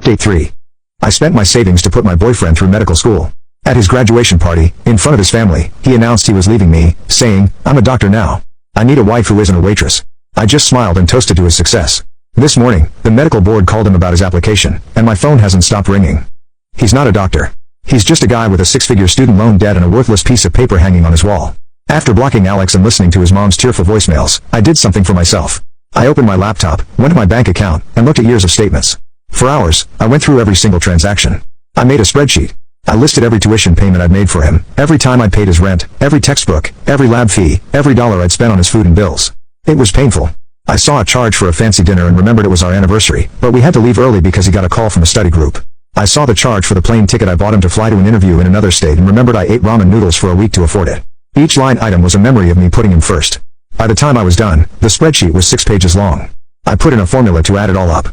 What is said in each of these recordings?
Update 3. I spent my savings to put my boyfriend through medical school. At his graduation party, in front of his family, he announced he was leaving me, saying, "I'm a doctor now. I need a wife who isn't a waitress." I just smiled and toasted to his success. This morning, the medical board called him about his application, and my phone hasn't stopped ringing. He's not a doctor. He's just a guy with a six-figure student loan debt and a worthless piece of paper hanging on his wall. After blocking Alex and listening to his mom's tearful voicemails, I did something for myself. I opened my laptop, went to my bank account, and looked at years of statements. For hours, I went through every single transaction. I made a spreadsheet. I listed every tuition payment I'd made for him, every time I'd paid his rent, every textbook, every lab fee, every dollar I'd spent on his food and bills. It was painful. I saw a charge for a fancy dinner and remembered it was our anniversary, but we had to leave early because he got a call from a study group. I saw the charge for the plane ticket I bought him to fly to an interview in another state and remembered I ate ramen noodles for a week to afford it. Each line item was a memory of me putting him first. By the time I was done, the spreadsheet was 6 pages long. I put in a formula to add it all up.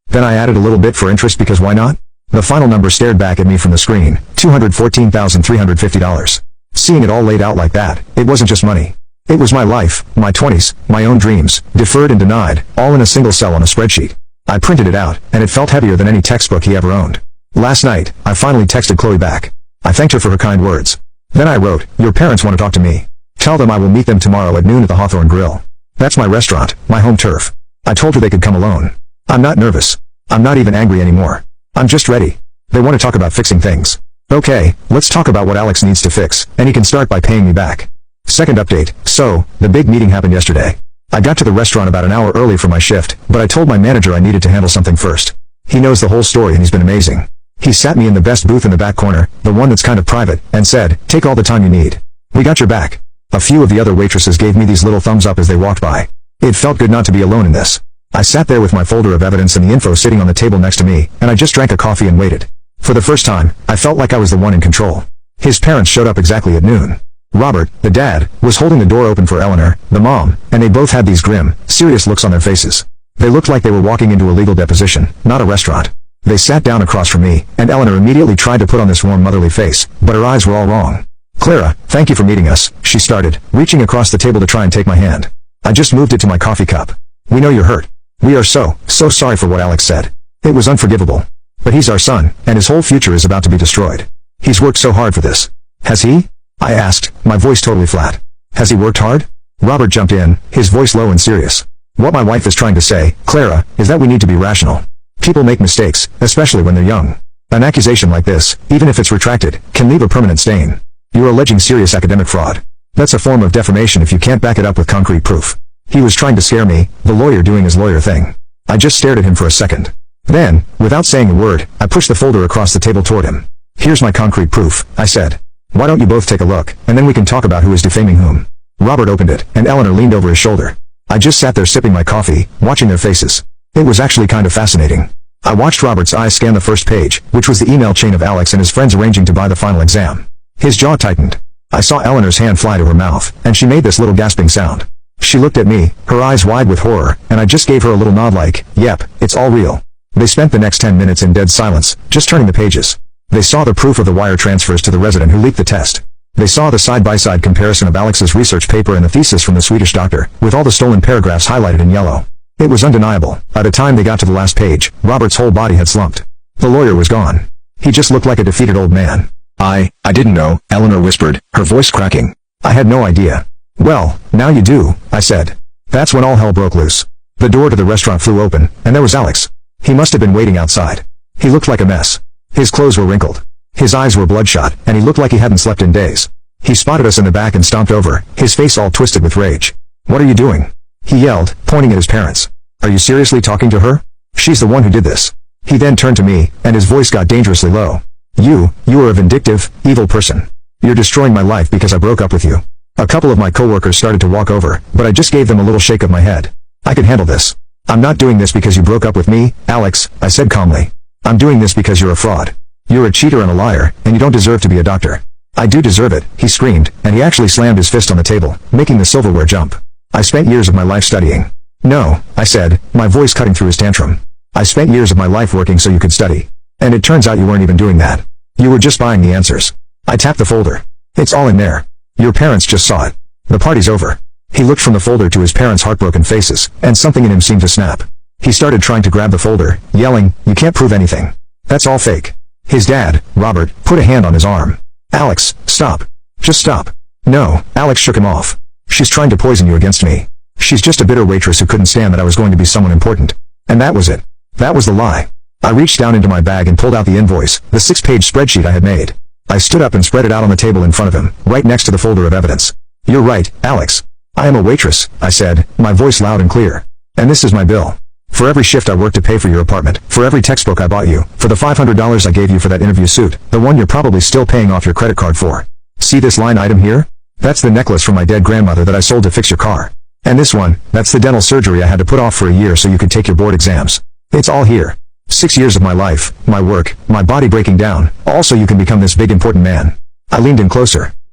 Then I added a little bit for interest because why not? The final number stared back at me from the screen, $214,350. Seeing it all laid out like that, it wasn't just money. It was my life, my 20s, my own dreams, deferred and denied, all in a single cell on a spreadsheet. I printed it out, and it felt heavier than any textbook he ever owned. Last night, I finally texted Chloe back. I thanked her for her kind words. Then I wrote, "Your parents want to talk to me. Tell them I will meet them tomorrow at noon at the Hawthorne Grill. That's my restaurant, my home turf." I told her they could come alone. I'm not nervous. I'm not even angry anymore. I'm just ready. They want to talk about fixing things. Okay, let's talk about what Alex needs to fix, and he can start by paying me back. Second update. So, the big meeting happened yesterday. I got to the restaurant about an hour early for my shift, but I told my manager I needed to handle something first. He knows the whole story and he's been amazing. He sat me in the best booth in the back corner, the one that's kind of private, and said, "Take all the time you need. We got your back." A few of the other waitresses gave me these little thumbs up as they walked by. It felt good not to be alone in this. I sat there with my folder of evidence and the info sitting on the table next to me, and I just drank a coffee and waited. For the first time, I felt like I was the one in control. His parents showed up exactly at noon. Robert, the dad, was holding the door open for Eleanor, the mom, and they both had these grim, serious looks on their faces. They looked like they were walking into a legal deposition, not a restaurant. They sat down across from me, and Eleanor immediately tried to put on this warm motherly face, but her eyes were all wrong. "Clara, thank you for meeting us," she started, reaching across the table to try and take my hand. I just moved it to my coffee cup. "We know you're hurt. We are so sorry for what Alex said. It was unforgivable. But he's our son, and his whole future is about to be destroyed. He's worked so hard for this." "Has he?" I asked, my voice totally flat. "Has he worked hard?" Robert jumped in, his voice low and serious. "What my wife is trying to say, Clara, is that we need to be rational. People make mistakes, especially when they're young. An accusation like this, even if it's retracted, can leave a permanent stain. You're alleging serious academic fraud. That's a form of defamation if you can't back it up with concrete proof." He was trying to scare me, the lawyer doing his lawyer thing. I just stared at him for a second. Then, without saying a word, I pushed the folder across the table toward him. "Here's my concrete proof," I said. "Why don't you both take a look, and then we can talk about who is defaming whom." Robert opened it, and Eleanor leaned over his shoulder. I just sat there sipping my coffee, watching their faces. It was actually kind of fascinating. I watched Robert's eyes scan the first page, which was the email chain of Alex and his friends arranging to buy the final exam. His jaw tightened. I saw Eleanor's hand fly to her mouth, and she made this little gasping sound. She looked at me, her eyes wide with horror, and I just gave her a little nod like, "Yep, it's all real." They spent the next 10 minutes in dead silence, just turning the pages. They saw the proof of the wire transfers to the resident who leaked the test. They saw the side-by-side comparison of Alex's research paper and the thesis from the Swedish doctor, with all the stolen paragraphs highlighted in yellow. It was undeniable. By the time they got to the last page, Robert's whole body had slumped. The lawyer was gone. He just looked like a defeated old man. I didn't know," Eleanor whispered, her voice cracking. "I had no idea." "Well, now you do," I said. That's when all hell broke loose. The door to the restaurant flew open, and there was Alex. He must have been waiting outside. He looked like a mess. His clothes were wrinkled. His eyes were bloodshot, and he looked like he hadn't slept in days. He spotted us in the back and stomped over, his face all twisted with rage. "What are you doing?" he yelled, pointing at his parents. "Are you seriously talking to her? She's the one who did this." He then turned to me, and his voice got dangerously low. You are a vindictive, evil person. You're destroying my life because I broke up with you." A couple of my coworkers started to walk over, but I just gave them a little shake of my head. "I can handle this. I'm not doing this because you broke up with me, Alex," I said calmly. "I'm doing this because you're a fraud. You're a cheater and a liar, and you don't deserve to be a doctor." "I do deserve it," he screamed, and he actually slammed his fist on the table, making the silverware jump. "I spent years of my life studying." "No," I said, my voice cutting through his tantrum. "I spent years of my life working so you could study. And it turns out you weren't even doing that. You were just buying the answers." I tapped the folder. "It's all in there. Your parents just saw it. The party's over." He looked from the folder to his parents' heartbroken faces, and something in him seemed to snap. He started trying to grab the folder, yelling, "You can't prove anything. That's all fake. His dad, Robert, put a hand on his arm. Alex, stop. Just stop. No, Alex shook him off. She's trying to poison you against me. She's just a bitter waitress who couldn't stand that I was going to be someone important. And that was it. That was the lie. I reached down into my bag and pulled out the invoice, the 6-page spreadsheet I had made. I stood up and spread it out on the table in front of him, right next to the folder of evidence. You're right, Alex. I am a waitress, I said, my voice loud and clear. And this is my bill. For every shift I worked to pay for your apartment, for every textbook I bought you, for the $500 I gave you for that interview suit, the one you're probably still paying off your credit card for. See this line item here? That's the necklace from my dead grandmother that I sold to fix your car. And this one, that's the dental surgery I had to put off for a year so you could take your board exams. It's all here. 6 years of my life, my work, my body breaking down, all so you can become this big important man. I leaned in closer.